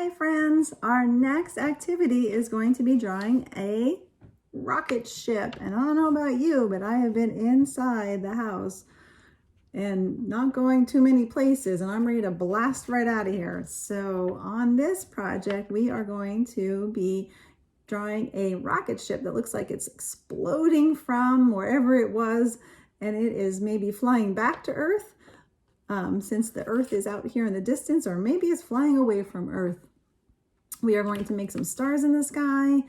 Hi friends, our next activity is going to be drawing a rocket ship. And I don't know about you, but I have been inside the house and not going too many places, and I'm ready to blast right out of here. So on this project, we are going to be drawing a rocket ship that looks like it's exploding from wherever it was, and it is maybe flying back to Earth. Since the Earth is out here in the distance, or maybe it's flying away from Earth. We are going to make some stars in the sky. I'm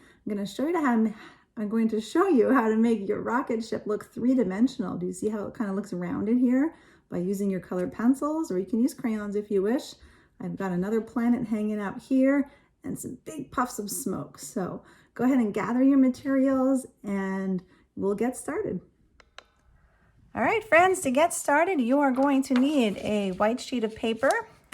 going to show you how to make your rocket ship look three-dimensional. Do you see how it kind of looks rounded here by using your colored pencils, or you can use crayons if you wish. I've got another planet hanging out here and some big puffs of smoke. So go ahead and gather your materials and we'll get started. All right, friends, to get started, you are going to need a white sheet of paper,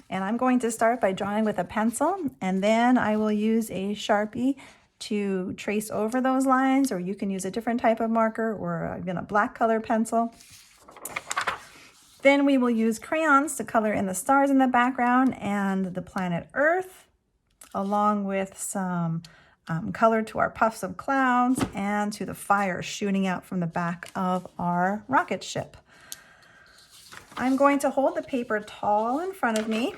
and I'm going to start by drawing with a pencil, and then I will use a Sharpie to trace over those lines, or you can use a different type of marker or even a black color pencil. Then we will use crayons to color in the stars in the background and the planet Earth, along with some color to our puffs of clouds and to the fire shooting out from the back of our rocket ship. I'm going to hold the paper tall in front of me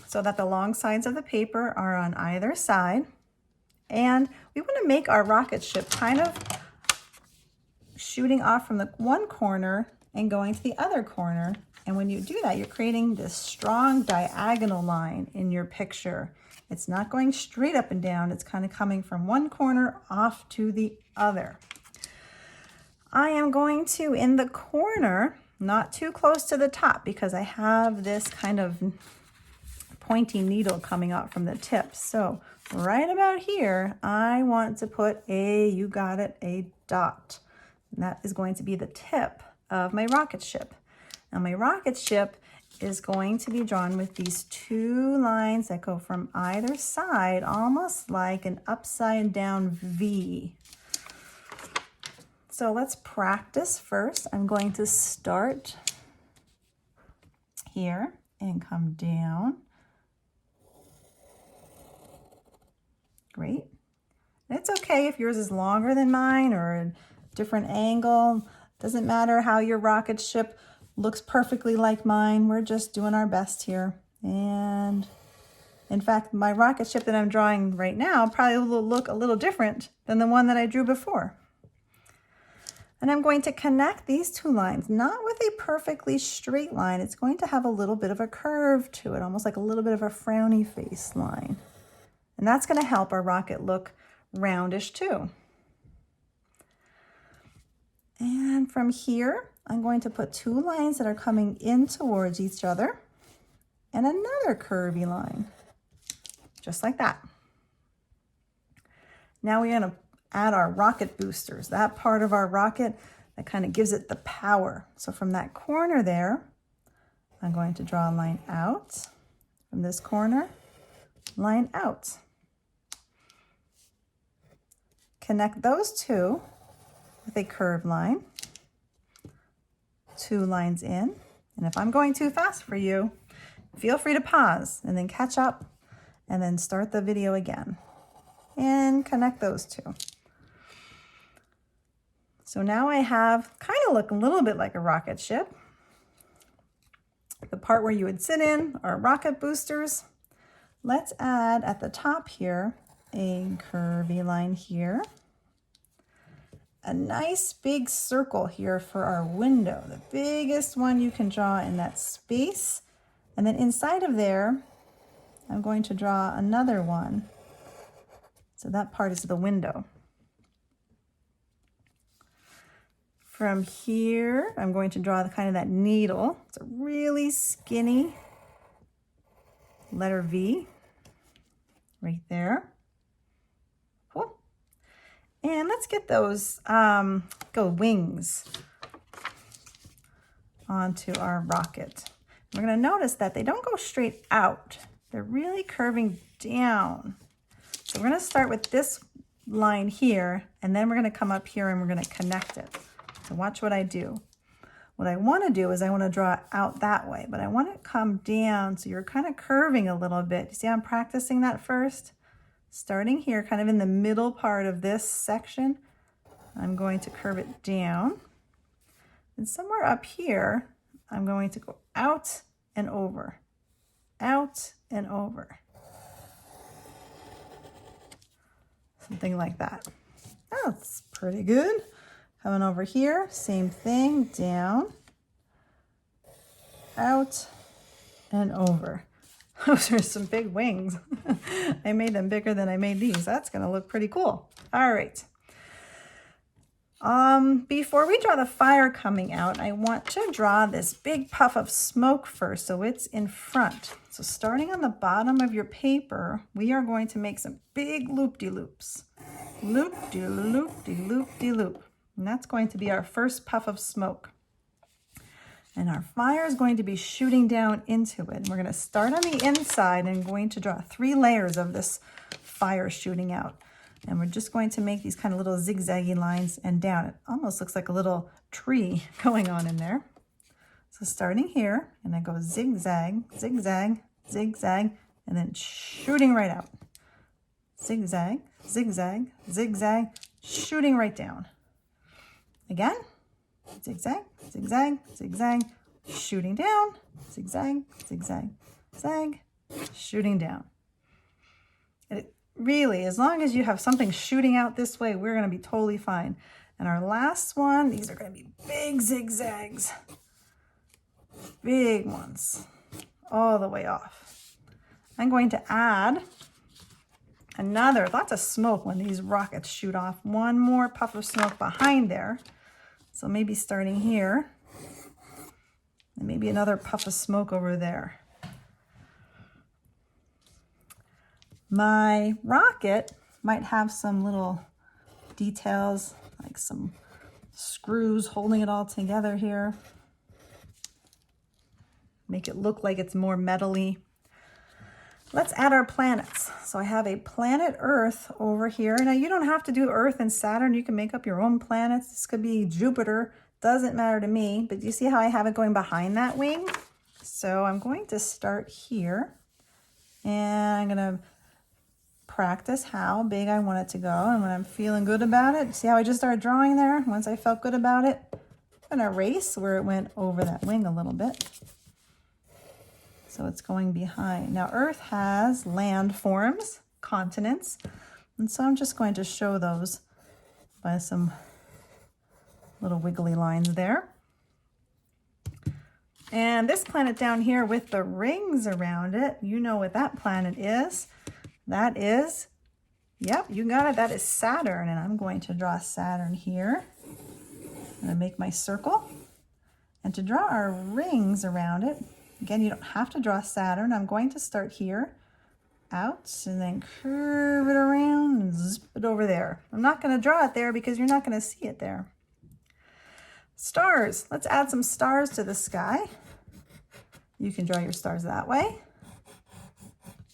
so that the long sides of the paper are on either side. And we want to make our rocket ship kind of shooting off from the one corner and going to the other corner. And when you do that, you're creating this strong diagonal line in your picture. It's not going straight up and down. It's kind of coming from one corner off to the other. I am going to, in the corner, not too close to the top, because I have this kind of pointy needle coming out from the tip. So right about here, I want to put you got it, a dot. And that is going to be the tip of my rocket ship. Now my rocket ship is going to be drawn with these two lines that go from either side, almost like an upside down V. So let's practice first. I'm going to start here and come down. Great. It's okay if yours is longer than mine or a different angle. Doesn't matter how your rocket ship looks perfectly like mine. We're just doing our best here. And in fact, my rocket ship that I'm drawing right now probably will look a little different than the one that I drew before. And I'm going to connect these two lines, not with a perfectly straight line. It's going to have a little bit of a curve to it, almost like a little bit of a frowny face line. And that's going to help our rocket look roundish too. And from here, I'm going to put two lines that are coming in towards each other and another curvy line, just like that. Now we're going to add our rocket boosters, that part of our rocket that kind of gives it the power. So from that corner there, I'm going to draw a line out. From this corner, line out. Connect those two with a curved line. Two lines in, and if I'm going too fast for you, feel free to pause and then catch up and then start the video again and connect those two. So now I have kind of look a little bit like a rocket ship. The part where you would sit in are rocket boosters. Let's add at the top here a curvy line here. A nice big circle here for our window, the biggest one you can draw in that space. And then inside of there, I'm going to draw another one. So that part is the window. From here, I'm going to draw the kind of that needle. It's a really skinny letter V right there. Cool. And let's get those wings onto our rocket. We're going to notice that they don't go straight out. They're really curving down. So we're going to start with this line here, and then we're going to come up here and we're going to connect it. So watch what I do. What I want to do is I want to draw it out that way, but I want it to come down so you're kind of curving a little bit. You see how I'm practicing that first? Starting here, kind of in the middle part of this section, I'm going to curve it down. And somewhere up here, I'm going to go out and over, out and over. Something like that. That's pretty good. Coming over here, same thing, down, out, and over. Those are some big wings. I made them bigger than I made these. That's gonna look pretty cool. All right. Before we draw the fire coming out, I want to draw this big puff of smoke first, so it's in front. So starting on the bottom of your paper, we are going to make some big loop-de-loops. Loop-de-loop-de-loop-de-loop. And that's going to be our first puff of smoke. And our fire is going to be shooting down into it. And we're going to start on the inside and going to draw 3 layers of this fire shooting out. And we're just going to make these kind of little zigzaggy lines and down. It almost looks like a little tree going on in there. So starting here, and I go zigzag, zigzag, zigzag, and then shooting right out. Zigzag, zigzag, zigzag, shooting right down. Again, zigzag, zigzag, zigzag, shooting down, zigzag, zigzag, zag, shooting down. It really, as long as you have something shooting out this way, we're going to be totally fine. And our last one, these are going to be big zigzags, big ones, all the way off. I'm going to add another, lots of smoke when these rockets shoot off. One more puff of smoke behind there. So maybe starting here, and maybe another puff of smoke over there. My rocket might have some little details, like some screws holding it all together here. Make it look like it's more metal-y. Let's add our planets. So I have a planet Earth over here. Now you don't have to do Earth and Saturn. You can make up your own planets. This could be Jupiter. Doesn't matter to me. But you see how I have it going behind that wing? So I'm going to start here. And I'm going to practice how big I want it to go. And when I'm feeling good about it, see how I just started drawing there? Once I felt good about it, I'm going to erase where it went over that wing a little bit. So it's going behind. Now Earth has land forms, continents, and so I'm just going to show those by some little wiggly lines there. And this planet down here with the rings around it, you know what that planet is. That is, yep, you got it, that is Saturn, and I'm going to draw Saturn here. I'm going to make my circle. And to draw our rings around it, again, you don't have to draw Saturn. I'm going to start here, out, and then curve it around and zip it over there. I'm not going to draw it there because you're not going to see it there. Stars. Let's add some stars to the sky. You can draw your stars that way.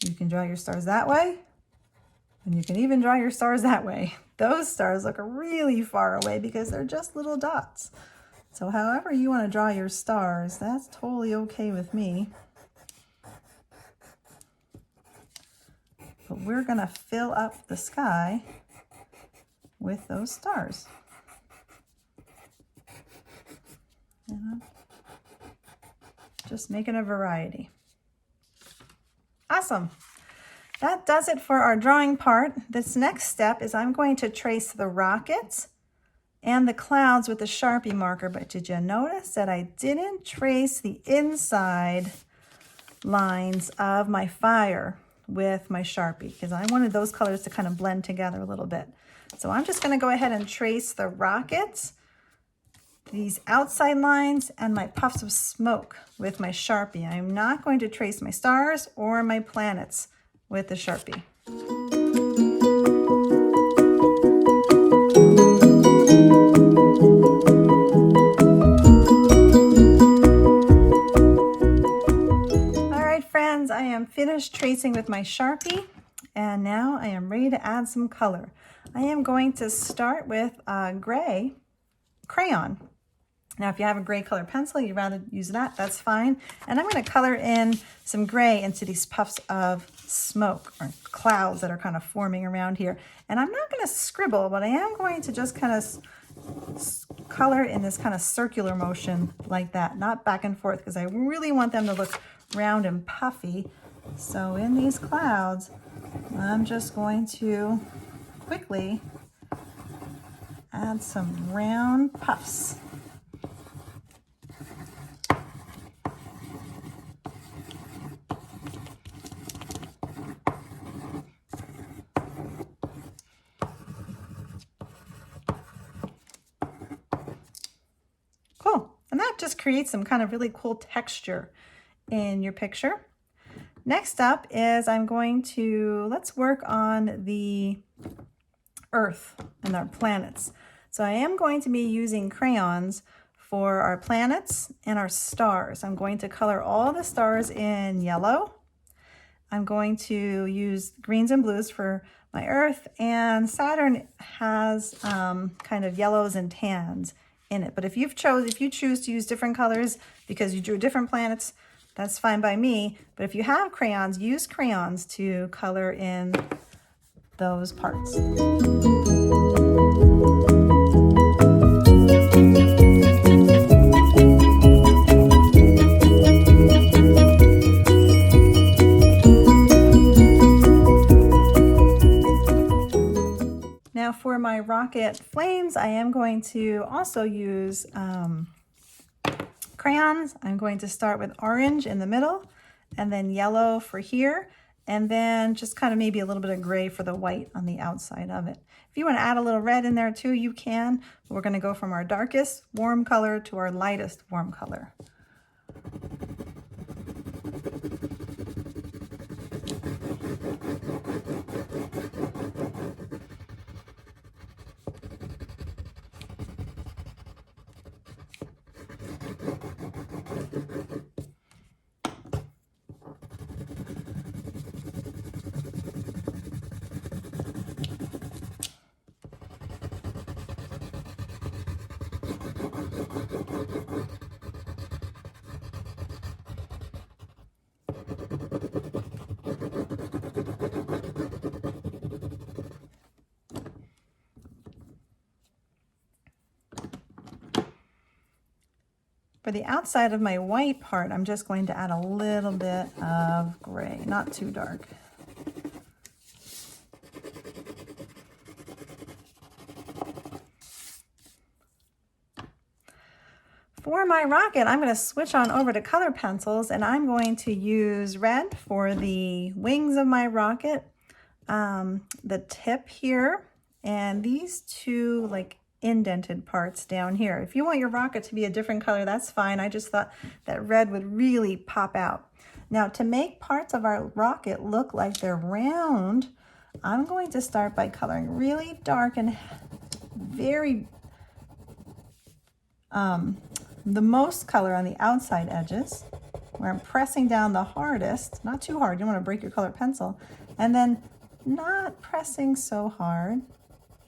You can draw your stars that way. And you can even draw your stars that way. Those stars look really far away because they're just little dots. So however you want to draw your stars, that's totally okay with me. But we're going to fill up the sky with those stars. And just making a variety. Awesome. That does it for our drawing part. This next step is I'm going to trace the rockets and the clouds with the Sharpie marker, but did you notice that I didn't trace the inside lines of my fire with my Sharpie because I wanted those colors to kind of blend together a little bit. So I'm just going to go ahead and trace the rockets, these outside lines, and my puffs of smoke with my Sharpie. I'm not going to trace my stars or my planets with the Sharpie. I am finished tracing with my Sharpie, and now I am ready to add some color. I am going to start with a gray crayon, Now, if you have a gray color pencil, you'd rather use that, that's fine. And I'm going to color in some gray into these puffs of smoke or clouds that are kind of forming around here. And I'm not going to scribble, but I am going to just kind of color in this kind of circular motion like that, not back and forth, because I really want them to look round and puffy. So in these clouds, I'm just going to quickly add some round puffs. Cool. And that just creates some kind of really cool texture in your picture. Next up is let's work on the Earth and our planets. So I am going to be using crayons for our planets and our stars. I'm going to color all the stars in yellow. I'm going to use greens and blues for my Earth, and Saturn has kind of yellows and tans in it. But if you choose to use different colors because you drew different planets, that's fine by me. But if you have crayons, use crayons to color in those parts. Now for my rocket flames, I am going to also use crayons. I'm going to start with orange in the middle, and then yellow for here, and then just kind of maybe a little bit of gray for the white on the outside of it. If you want to add a little red in there too, you can. But we're going to go from our darkest warm color to our lightest warm color. For the outside of my white part, I'm just going to add a little bit of gray, not too dark. For my rocket, I'm going to switch on over to color pencils, and I'm going to use red for the wings of my rocket, the tip here, and these two like indented parts down here. If you want your rocket to be a different color, that's fine. I just thought that red would really pop out. Now, to make parts of our rocket look like they're round, I'm going to start by coloring really dark and very the most color on the outside edges, where I'm pressing down the hardest, not too hard, you don't want to break your colored pencil, and then not pressing so hard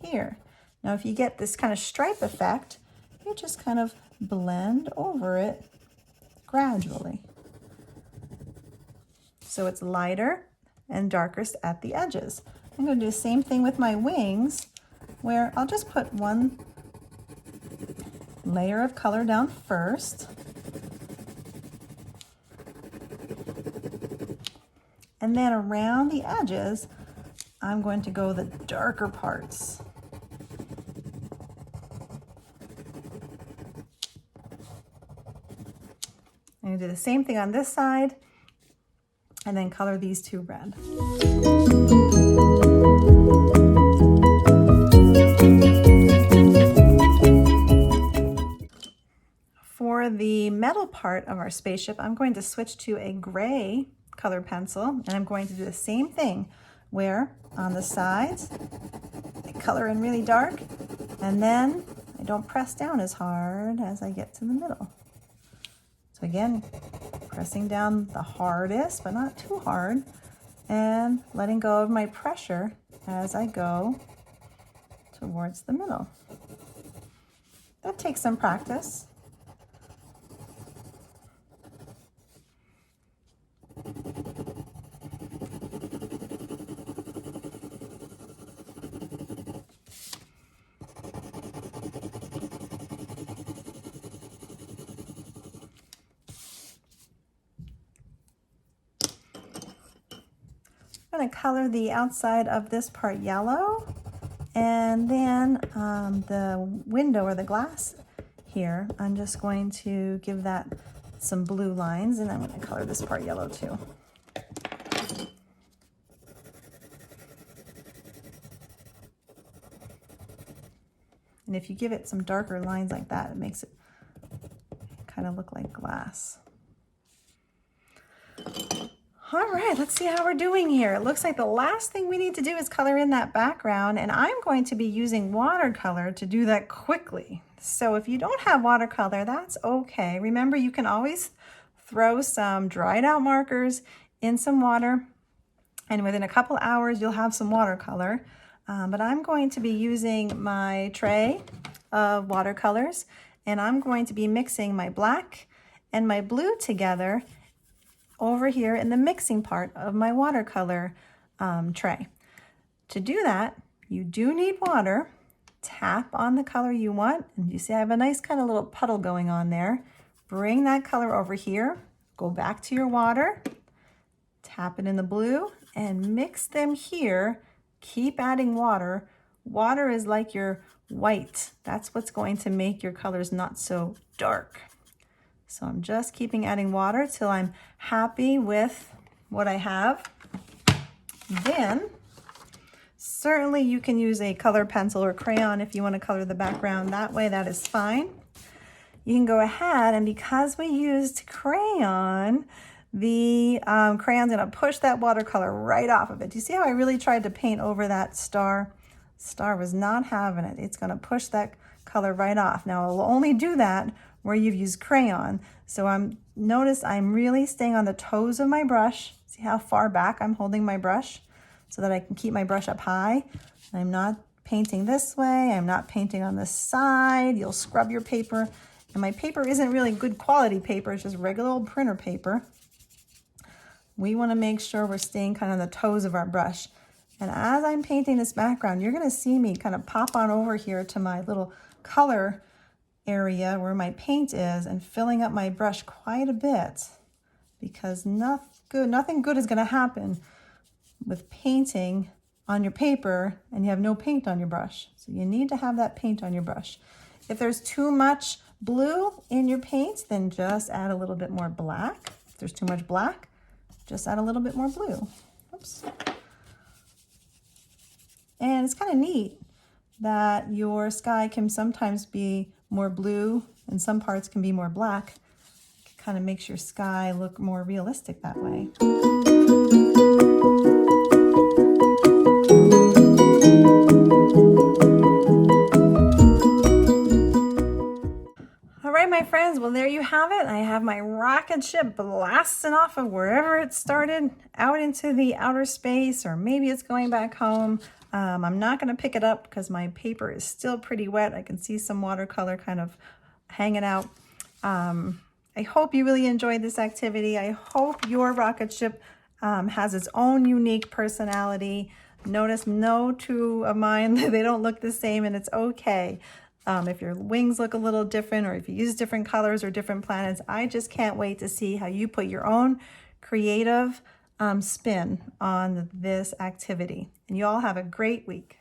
here. Now, if you get this kind of stripe effect, you just kind of blend over it gradually. So it's lighter and darkest at the edges. I'm going to do the same thing with my wings, where I'll just put one layer of color down first, and then around the edges I'm going to go the darker parts. I'm going to do the same thing on this side and then color these two red. For the metal part of our spaceship, I'm going to switch to a gray color pencil, and I'm going to do the same thing where on the sides I color in really dark, and then I don't press down as hard as I get to the middle. So again, pressing down the hardest, but not too hard, and letting go of my pressure as I go towards the middle. That takes some practice. I'm going to color the outside of this part yellow, and then the window or the glass here, I'm just going to give that some blue lines, and I'm going to color this part yellow too. And if you give it some darker lines like that, it makes it kind of look like glass. All right, let's see how we're doing here. It looks like the last thing we need to do is color in that background, and I'm going to be using watercolor to do that quickly. So if you don't have watercolor, that's okay. Remember, you can always throw some dried out markers in some water, and within a couple hours, you'll have some watercolor. But I'm going to be using my tray of watercolors, and I'm going to be mixing my black and my blue together over here in the mixing part of my watercolor tray. To do that, you do need water. Tap on the color you want, and you see I have a nice kind of little puddle going on there. Bring that color over here, go back to your water, tap it in the blue, and mix them here. Keep adding water. Water is like your white. That's what's going to make your colors not so dark. So I'm just keeping adding water till I'm happy with what I have. Then, certainly you can use a color pencil or crayon if you want to color the background that way. That is fine. You can go ahead, and because we used crayon, the crayon's going to push that watercolor right off of it. Do you see how I really tried to paint over that star? Star was not having it. It's going to push that color right off. Now, it'll only do that where you've used crayon. So notice I'm really staying on the toes of my brush. See how far back I'm holding my brush so that I can keep my brush up high. I'm not painting this way. I'm not painting on this side. You'll scrub your paper. And my paper isn't really good quality paper. It's just regular old printer paper. We want to make sure we're staying kind of on the toes of our brush. And as I'm painting this background, you're going to see me kind of pop on over here to my little color area where my paint is and filling up my brush quite a bit, because nothing good is going to happen with painting on your paper and you have no paint on your brush. So you need to have that paint on your brush. If there's too much blue in your paint, then just add a little bit more black. If there's too much black, just add a little bit more blue. Oops. And it's kind of neat that your sky can sometimes be more blue and some parts can be more black. It kind of makes your sky look more realistic that way. All right, my friends, well, there you have it. I have my rocket ship blasting off of wherever it started out into the outer space, or maybe it's going back home. I'm not going to pick it up because my paper is still pretty wet. I can see some watercolor kind of hanging out. I hope you really enjoyed this activity. I hope your rocket ship has its own unique personality. Notice no two of mine, they don't look the same, and it's okay. If your wings look a little different, or if you use different colors or different planets, I just can't wait to see how you put your own creative spin on this activity. And you all have a great week.